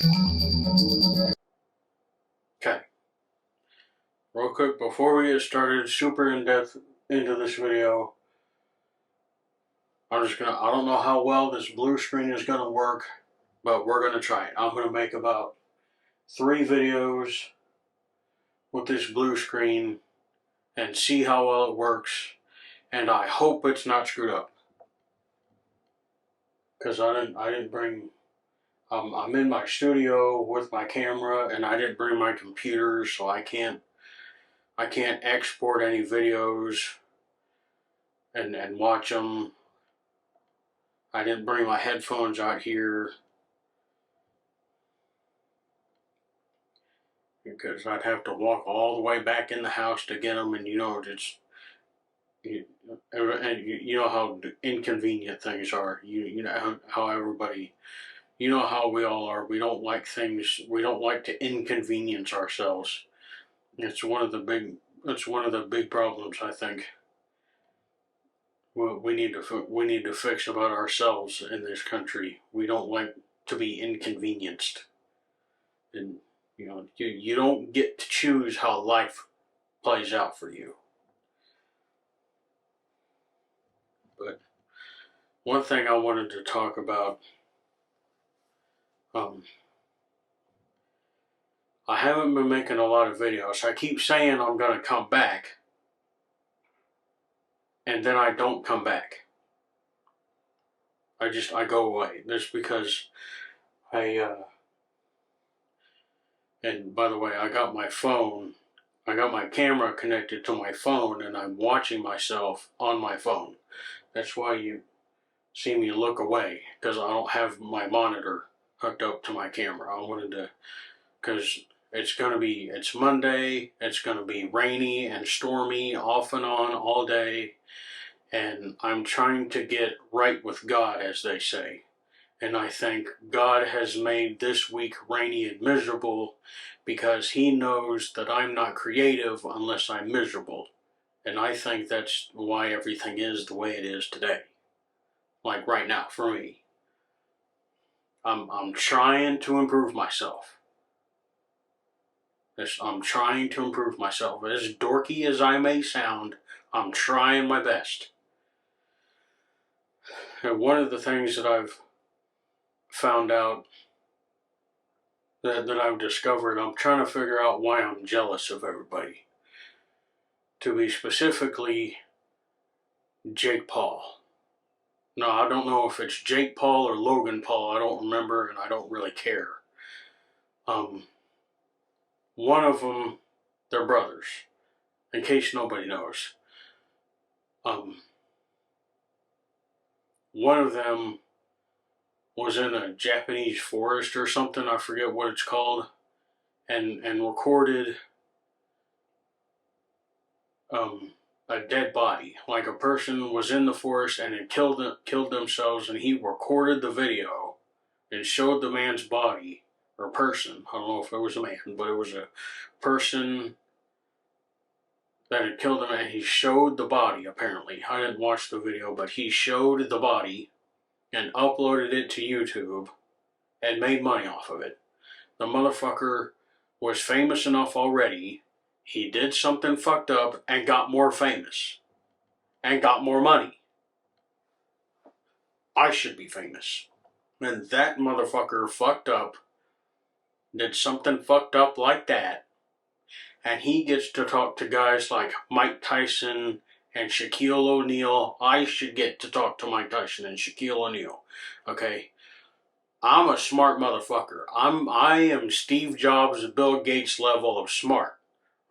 Okay, real quick before we get started, super in depth into this video, I don't know how well this blue screen is gonna work, but we're gonna try it. I'm gonna make about 3 videos with this blue screen and see how well it works, and I hope it's not screwed up. Because I didn't bring, I'm in my studio with my camera and I didn't bring my computer, so I can't export any videos and watch them. I didn't bring my headphones out here because I'd have to walk all the way back in the house to get them, and you know how inconvenient things are. You know how everybody, you know how we all are. We don't like things. We don't like to inconvenience ourselves. It's one of the big problems, I think. We need to fix about ourselves in this country. We don't like to be inconvenienced, and you don't get to choose how life plays out for you. But one thing I wanted to talk about, I haven't been making a lot of videos. I keep saying I'm gonna come back, and then I don't come back. I go away. That's because and by the way, I got my camera connected to my phone, and I'm watching myself on my phone. That's why you see me look away, because I don't have my monitor hooked up to my camera. I wanted to, because it's Monday, it's gonna be rainy and stormy off and on all day, and I'm trying to get right with God, as they say. And I think God has made this week rainy and miserable because He knows that I'm not creative unless I'm miserable. And I think that's why everything is the way it is today. Like right now, for me. I'm trying to improve myself. I'm trying to improve myself. As dorky as I may sound, I'm trying my best. And one of the things that I've found out, that I've discovered, I'm trying to figure out why I'm jealous of everybody. To be specifically, Jake Paul. No, I don't know if it's Jake Paul or Logan Paul. I don't remember, and I don't really care. One of them, they're brothers. In case nobody knows. One of them was in a Japanese forest or something, I forget what it's called, and recorded a dead body. Like a person was in the forest and had killed themselves, and he recorded the video and showed the man's body, or person. I don't know if it was a man, but it was a person that had killed him, and he showed the body, apparently. I didn't watch the video, but he showed the body and uploaded it to YouTube and made money off of it. The motherfucker was famous enough already. He did something fucked up and got more famous and got more money. I should be famous. And that motherfucker fucked up, did something fucked up like that, and he gets to talk to guys like Mike Tyson and Shaquille O'Neal. I should get to talk to Mike Tyson and Shaquille O'Neal. Okay? I'm a smart motherfucker. I am Steve Jobs, Bill Gates level of smart.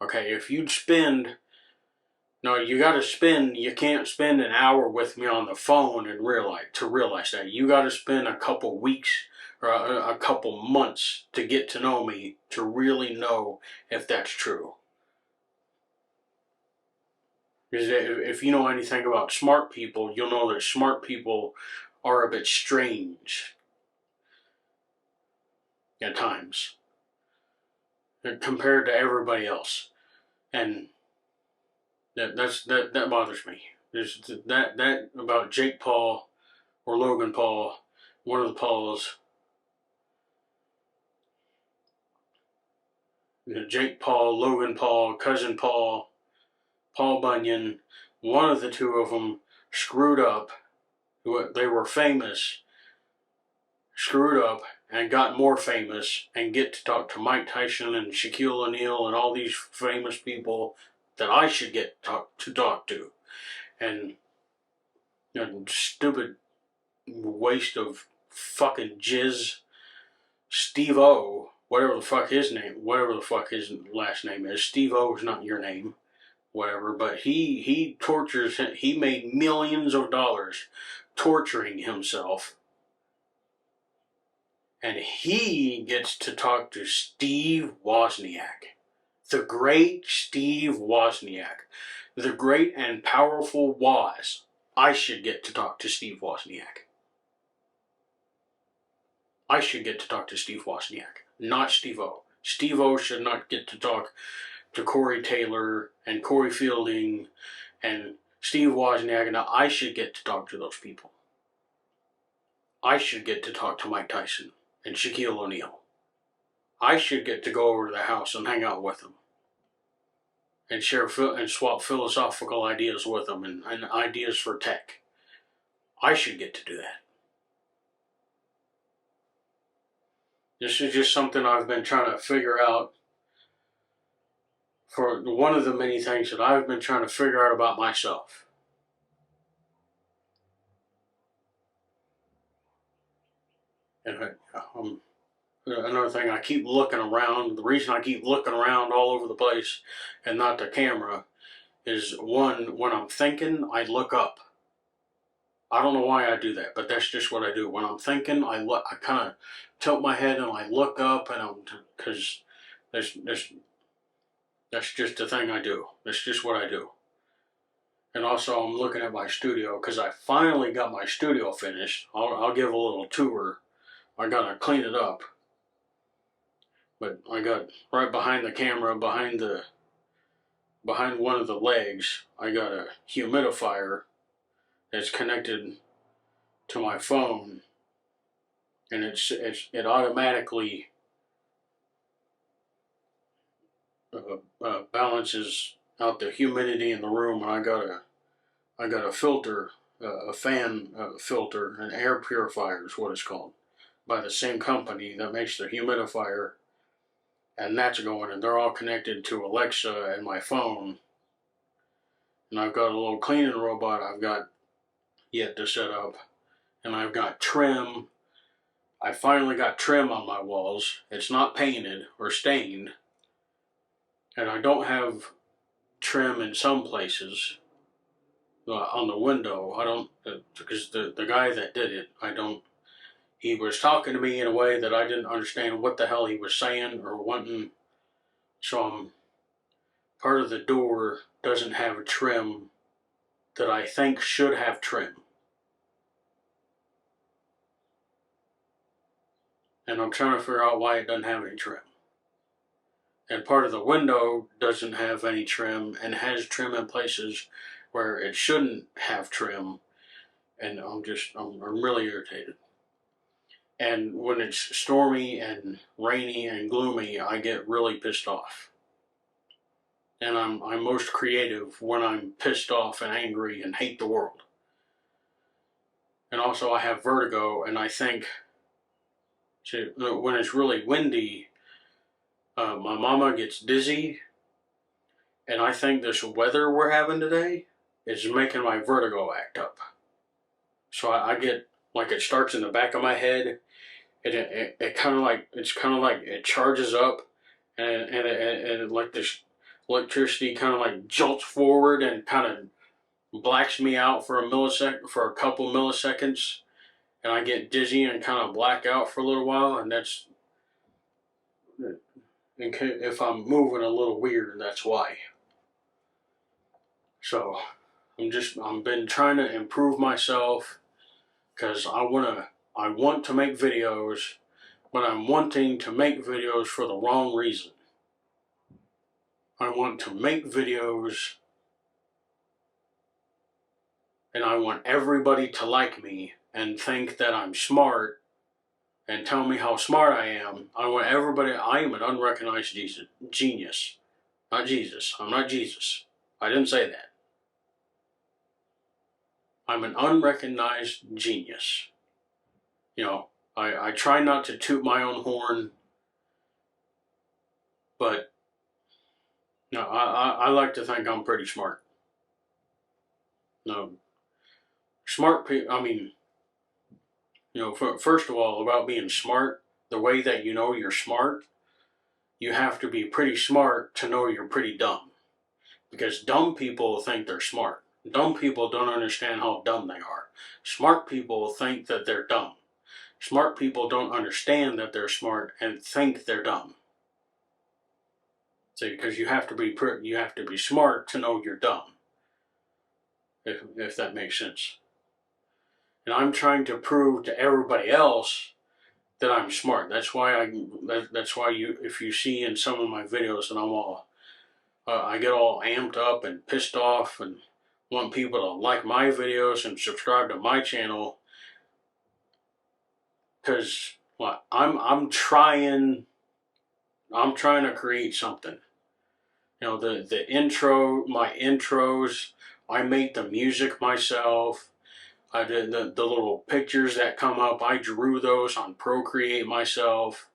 Okay, if you'd spend, no, you can't spend an hour with me on the phone and realize that. You gotta spend a couple weeks or a couple months to get to know me to really know if that's true. Because if you know anything about smart people, you'll know that smart people are a bit strange at times compared to everybody else, and that bothers me. There's that about Jake Paul or Logan Paul, one of the Pauls. Jake Paul, Logan Paul, Cousin Paul, Paul Bunyan, one of the two of them screwed up. They were famous, screwed up, and got more famous, and get to talk to Mike Tyson and Shaquille O'Neal and all these famous people that I should get to talk to. And stupid waste of fucking jizz. Steve-O, whatever the fuck his last name is. Steve-O is not your name, whatever. But he tortures. He made millions of dollars torturing himself, and he gets to talk to Steve Wozniak, the great Steve Wozniak, the great and powerful Woz. I should get to talk to Steve Wozniak. I should get to talk to Steve Wozniak, not Steve-O. Steve-O should not get to talk to Corey Taylor and Corey Fielding and Steve Wozniak, and I should get to talk to those people. I should get to talk to Mike Tyson and Shaquille O'Neal. I should get to go over to the house and hang out with them and share and swap philosophical ideas with them and ideas for tech. I should get to do that. This is just something I've been trying to figure out, for one of the many things that I've been trying to figure out about myself. And another thing, I keep looking around. The reason I keep looking around all over the place and not the camera is, one, when I'm thinking, I look up. I don't know why I do that, but that's just what I do. When I'm thinking, I kind of tilt my head and I look up, and because that's just the thing I do. That's just what I do. And also, I'm looking at my studio because I finally got my studio finished. I'll give a little tour. I gotta clean it up, but I got right behind the camera, behind one of the legs, I got a humidifier that's connected to my phone, and it automatically balances out the humidity in the room. And I got a filter, a fan filter, an air purifier is what it's called, by the same company that makes the humidifier, and that's going, and they're all connected to Alexa and my phone. And I've got a little cleaning robot I've got yet to set up, and I've got trim. I finally got trim on my walls. It's not painted or stained, and I don't have trim in some places on the window. I don't, because the guy that did it, he was talking to me in a way that I didn't understand what the hell he was saying or wanting. So part of the door doesn't have a trim that I think should have trim. And I'm trying to figure out why it doesn't have any trim. And part of the window doesn't have any trim and has trim in places where it shouldn't have trim. And I'm really irritated. And when it's stormy and rainy and gloomy, I get really pissed off. And I'm most creative when I'm pissed off and angry and hate the world. And also, I have vertigo, and I think, when it's really windy, my mama gets dizzy, and I think this weather we're having today is making my vertigo act up. So I get, like, it starts in the back of my head, and it kind of like, it charges up, and like this electricity kind of like jolts forward and kind of blacks me out for a couple milliseconds, and I get dizzy and kind of black out for a little while, and that's, if I'm moving a little weird, that's why. So I've been trying to improve myself, because I want to make videos, but I'm wanting to make videos for the wrong reason. I want to make videos, and I want everybody to like me and think that I'm smart and tell me how smart I am. I want everybody, I am an unrecognized genius. Not Jesus. I'm not Jesus. I didn't say that. I'm an unrecognized genius. You know, I try not to toot my own horn, but no, I like to think I'm pretty smart. No, smart people, I mean, you know, first of all, about being smart, the way that you know you're smart, you have to be pretty smart to know you're pretty dumb. Because dumb people think they're smart. Dumb people don't understand how dumb they are. Smart people think that they're dumb. Smart people don't understand that they're smart and think they're dumb. So, because you have to be smart to know you're dumb. If that makes sense. And I'm trying to prove to everybody else that I'm smart. That's why if you see in some of my videos that I get all amped up and pissed off and want people to like my videos and subscribe to my channel, because I'm trying to create something. You know, my intros, I make the music myself. I did the little pictures that come up, I drew those on Procreate myself.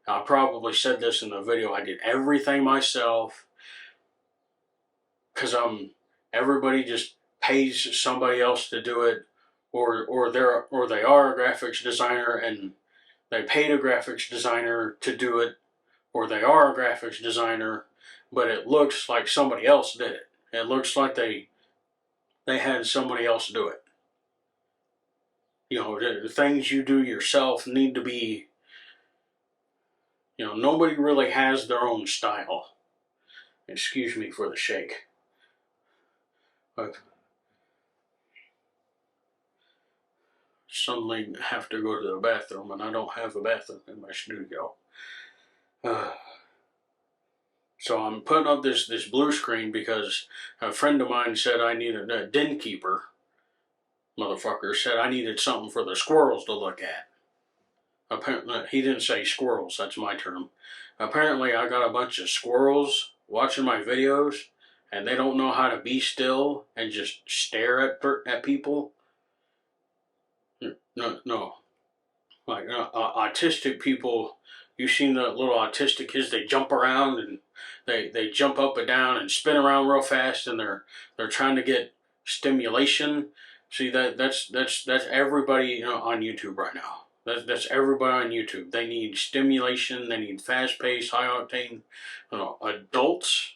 I probably said this in the video, I did everything myself. Because everybody just pays somebody else to do it, or they are a graphics designer and they paid a graphics designer to do it, or they are a graphics designer, but it looks like somebody else did it. It looks like they had somebody else do it. You know, the things you do yourself need to be, you know, nobody really has their own style. Excuse me for the shake. But suddenly have to go to the bathroom, and I don't have a bathroom in my studio. So I'm putting up this blue screen because a friend of mine said I needed a den keeper. Motherfucker said I needed something for the squirrels to look at. Apparently, he didn't say squirrels, that's my term. Apparently, I got a bunch of squirrels watching my videos, and they don't know how to be still and just stare at people. No. Like autistic people, you've seen the little autistic kids, they jump around and they jump up and down and spin around real fast, and they're trying to get stimulation. See, that's everybody, you know, on YouTube right now. That's everybody on YouTube. They need stimulation. They need fast-paced, high-octane. You know, adults,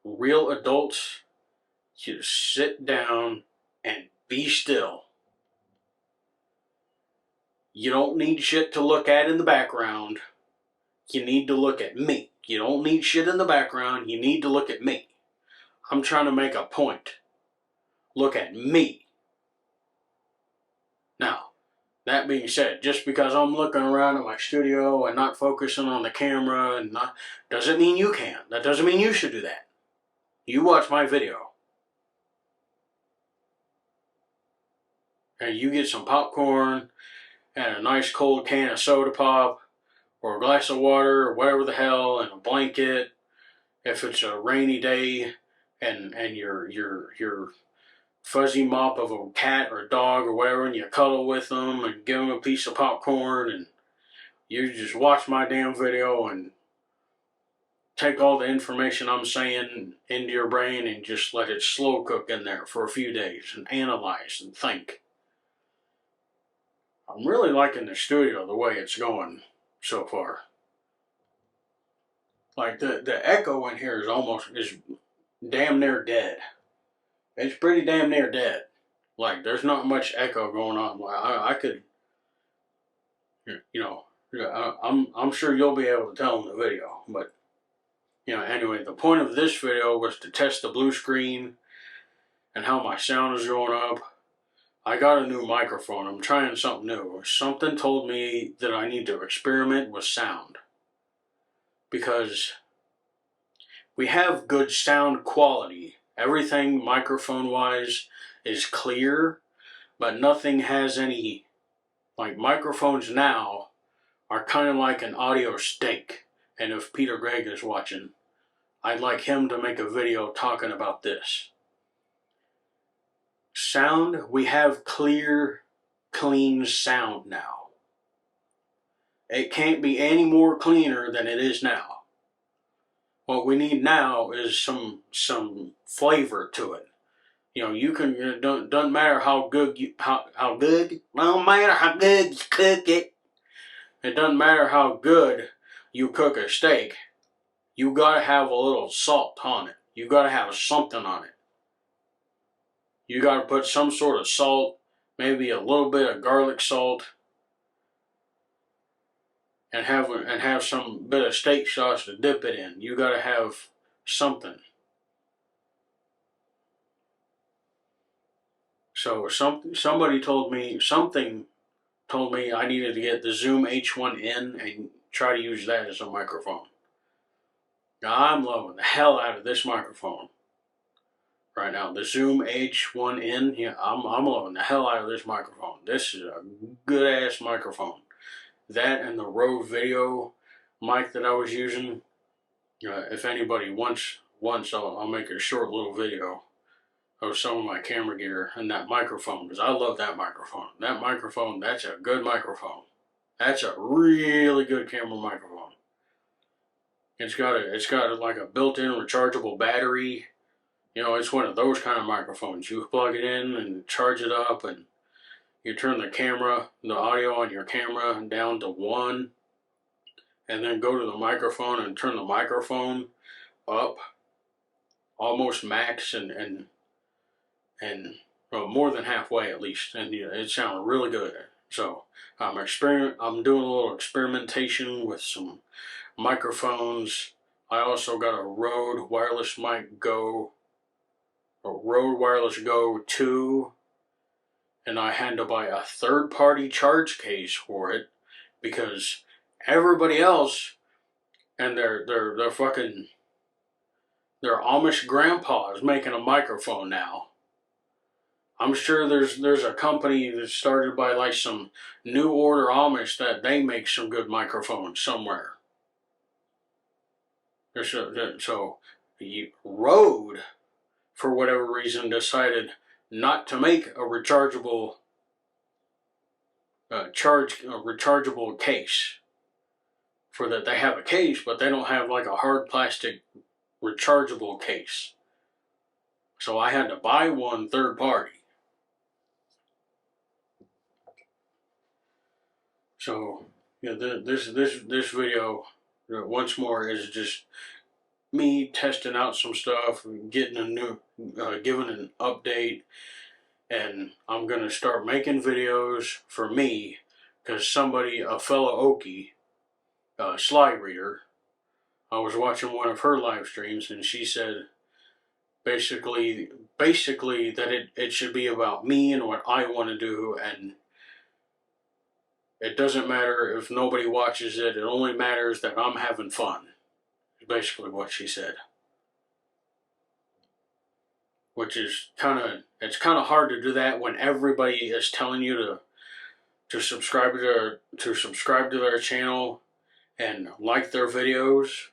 real adults, just sit down and be still. You don't need shit to look at in the background. You need to look at me. You don't need shit in the background. You need to look at me. I'm trying to make a point. Look at me. Now, that being said, just because I'm looking around at my studio and not focusing on the camera and not, doesn't mean you can. That doesn't mean you should do that. You watch my video. And you get some popcorn and a nice cold can of soda pop, or a glass of water, or whatever the hell, and a blanket, if it's a rainy day, and your fuzzy mop of a cat or a dog or whatever, and you cuddle with them and give them a piece of popcorn, and you just watch my damn video and take all the information I'm saying into your brain and just let it slow cook in there for a few days and analyze and think. I'm really liking the studio the way it's going so far. Like the echo in here is damn near dead. It's pretty damn near dead. Like there's not much echo going on. I could, you know, I'm sure you'll be able to tell in the video. But you know, anyway, the point of this video was to test the blue screen and how my sound is going up. I got a new microphone. I'm trying something new. Something told me that I need to experiment with sound, because we have good sound quality. Everything microphone wise is clear, but nothing has any Like microphones now are kind of like an audio steak. And if Peter Gregg is watching, I'd like him to make a video talking about this. Sound, we have clear, clean sound now. It can't be any more cleaner than it is now. What we need now is some flavor to it. You know, you can, it doesn't matter how good you, how good, no matter how good you cook it. It doesn't matter how good you cook a steak. You gotta have a little salt on it. You gotta have something on it. You gotta put some sort of salt, maybe a little bit of garlic salt, and have some bit of steak sauce to dip it in. You gotta have something. So something told me I needed to get the Zoom H1N and try to use that as a microphone. Now I'm loving the hell out of this microphone right now. The Zoom H1N, yeah, I'm loving the hell out of this microphone. This is a good ass microphone. That and the Rode Video mic that I was using. If anybody wants, I'll make a short little video of some of my camera gear and that microphone, because I love that microphone. That microphone, that's a good microphone. That's a really good camera microphone. It's got like a built-in rechargeable battery. You know, it's one of those kind of microphones. You plug it in and charge it up, and you turn the audio on your camera down to 1, and then go to the microphone and turn the microphone up almost max and well, more than halfway at least, and it sounded really good. So I'm doing a little experimentation with some microphones. I also got a Rode Wireless Mic Go, a Rode Wireless Go 2, and I had to buy a third-party charge case for it because everybody else and their fucking their Amish grandpas making a microphone now. I'm sure there's a company that's started by like some New Order Amish that they make some good microphones somewhere. So Rode, for whatever reason, decided not to make a rechargeable case. For that, they have a case, but they don't have like a hard plastic rechargeable case. So I had to buy one third party. So this video once more is just me testing out some stuff, getting giving an update, and I'm gonna start making videos for me because a fellow Okie, Sly Reader, I was watching one of her live streams and she said basically that it should be about me and what I want to do, and it doesn't matter if nobody watches it. It only matters that I'm having fun. Basically what she said. Which is it's kind of hard to do that when everybody is telling you to subscribe to their channel and like their videos.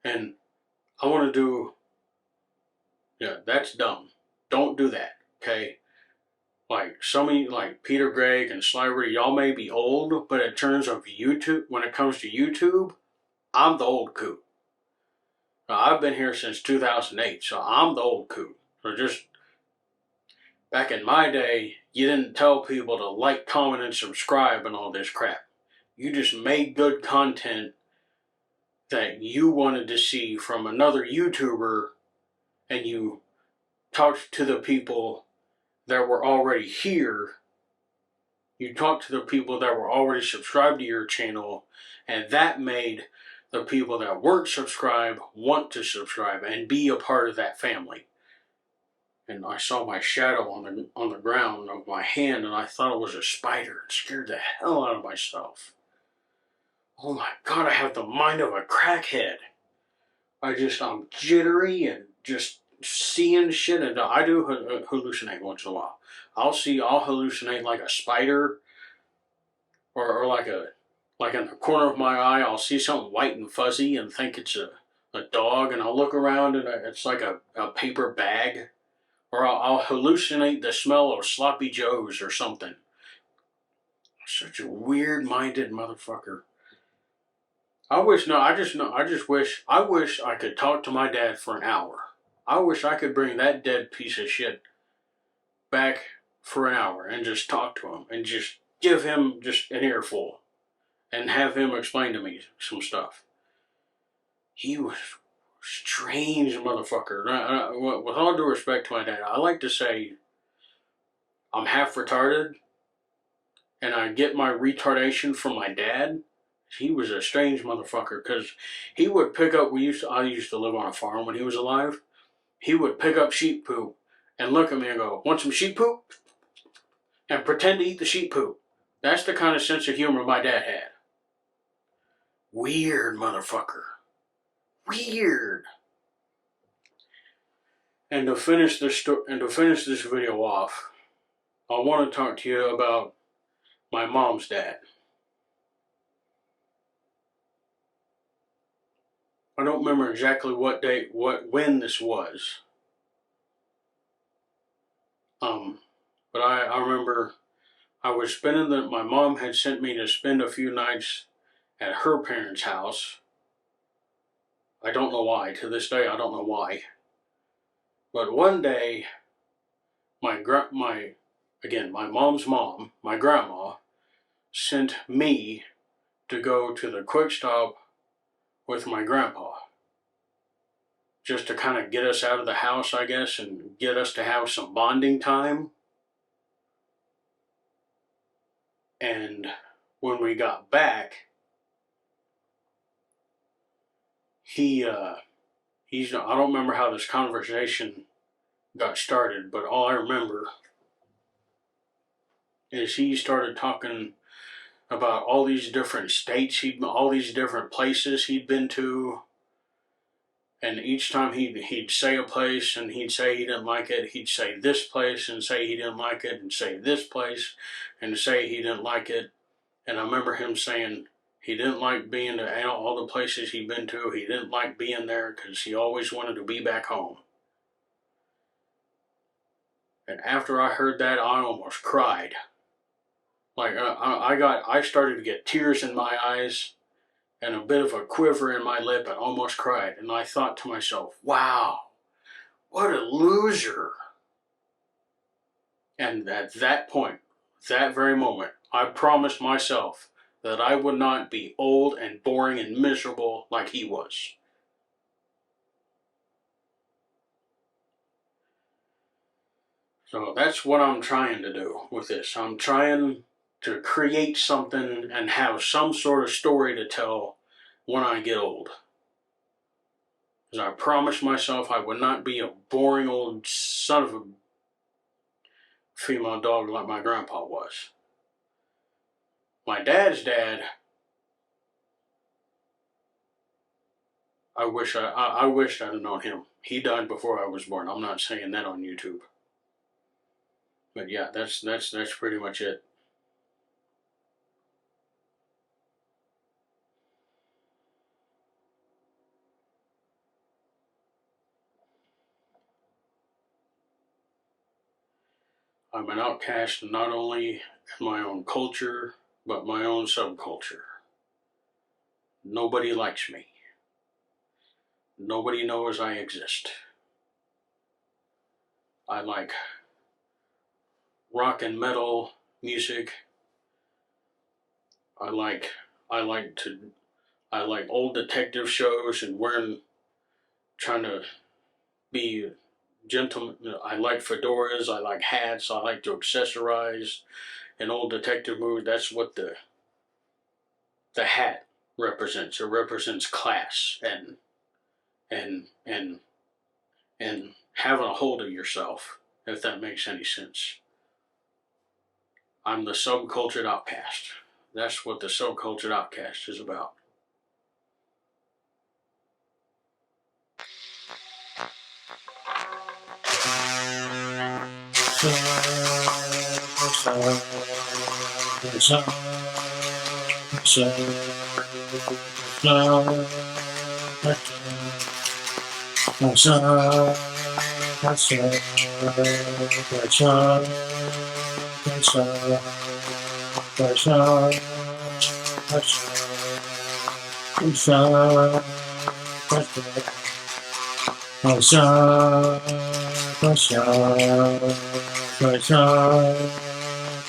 And I want to do, that's dumb. Don't do that, okay? Like like Peter Gregg and Sly Reader, y'all may be old, but in terms of YouTube, when it comes to YouTube, I'm the old coot. Now, I've been here since 2008, so I'm the old coot. So just, back in my day, you didn't tell people to like, comment, and subscribe and all this crap. You just made good content that you wanted to see from another YouTuber, and you talked to the people that were already here. You talked to the people that were already subscribed to your channel, and that made the people that weren't subscribed want to subscribe and be a part of that family. And I saw my shadow on the ground of my hand, and I thought it was a spider. It scared the hell out of myself. Oh my God, I have the mind of a crackhead. I'm jittery and just seeing shit, and I do hallucinate once in a while. I'll hallucinate like a spider, or like in the corner of my eye, I'll see something white and fuzzy and think it's a dog, and I'll look around and it's like a paper bag, or I'll hallucinate the smell of sloppy joes or something. Such a weird-minded motherfucker. I wish I wish I could talk to my dad for an hour. I wish I could bring that dead piece of shit back for an hour and just talk to him and just give him just an earful and have him explain to me some stuff. He was a strange motherfucker. With all due respect to my dad, I like to say I'm half retarded and I get my retardation from my dad. He was a strange motherfucker because he would pick up. I used to live on a farm when he was alive. He would pick up sheep poop and look at me and go, "Want some sheep poop?" and pretend to eat the sheep poop. That's the kind of sense of humor my dad had. Weird motherfucker. Weird. And to finish this video off, I want to talk to you about my mom's dad. I don't remember exactly what date, when this was. But I remember I was my mom had sent me to spend a few nights at her parents' house. I don't know why. To this day, I don't know why. But one day, my mom's mom, my grandma, sent me to go to the quick stop with my grandpa. Just to kind of get us out of the house, I guess, and get us to have some bonding time. And when we got back, I don't remember how this conversation got started, but all I remember is he started talking about all these different states, all these different places he'd been to, and each time he'd say a place and he'd say he didn't like it, he'd say this place and say he didn't like it, and say this place and say he didn't like it. And I remember him saying he didn't like being to all the places he'd been to. He didn't like being there because he always wanted to be back home. And after I heard that, I almost cried. Like I started to get tears in my eyes and a bit of a quiver in my lip, and almost cried. And I thought to myself, wow, what a loser. And at that point, that very moment, I promised myself that I would not be old and boring and miserable like he was. So that's what I'm trying to do with this. I'm trying to create something and have some sort of story to tell when I get old. Because I promised myself I would not be a boring old son of a female dog like my grandpa was. My dad's dad, I wished I'd have known him. He died before I was born. I'm not saying that on YouTube. But yeah, that's pretty much it. I'm an outcast not only in my own culture, but my own subculture. Nobody likes me. Nobody knows I exist. I like rock and metal music. I like old detective shows and trying to be gentleman. I like fedoras. I like hats. I like to accessorize. In old detective movies, that's what the hat represents. It represents class and having a hold of yourself, if that makes any sense. I'm the subcultured outcast. That's what the subcultured outcast is about.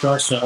Kasha,